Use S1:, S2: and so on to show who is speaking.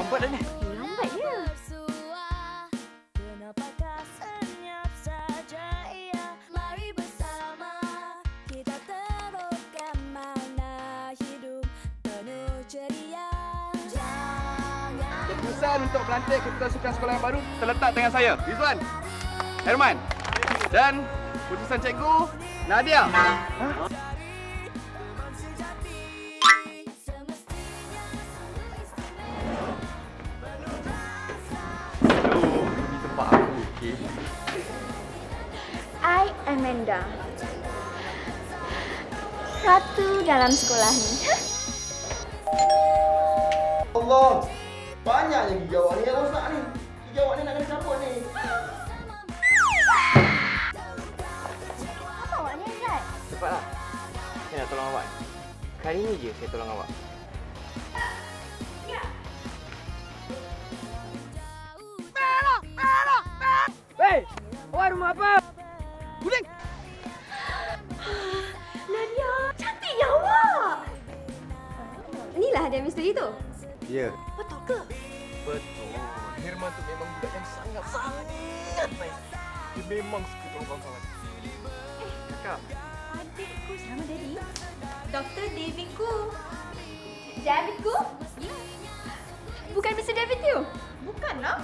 S1: Lambat dah ni.
S2: Lambat dia.
S1: Keputusan untuk melantik Ketua Sukan Sekolah yang baru terletak dengan saya, Rizwan, Herman, dan keputusan cikgu Nadia. Ini tempat aku, okey?
S2: I Amanda. Satu dalam sekolah ni.
S3: Allah, banyaknya gigi awak ni yang rosak ni. Gigi awak ni nak kena cabut ni.
S2: Apa awak ni, Zat?
S4: Cepatlah. Saya nak tolong awak. Kali ini je saya tolong awak. Hei! Awak rumah apa? Gudeng!
S2: Nadia, cantik ya awak. Inilah dia misteri tu.
S1: Ya.
S2: Betul ke?
S1: Betul. Herman tu memang budak yang sangat baik. Dia memang suka tolong kawan-kawan.
S4: Kakak.
S2: Adikku sama dari Dr. Davidku. Davidku? Bukan Mr. David tu? Bukanlah.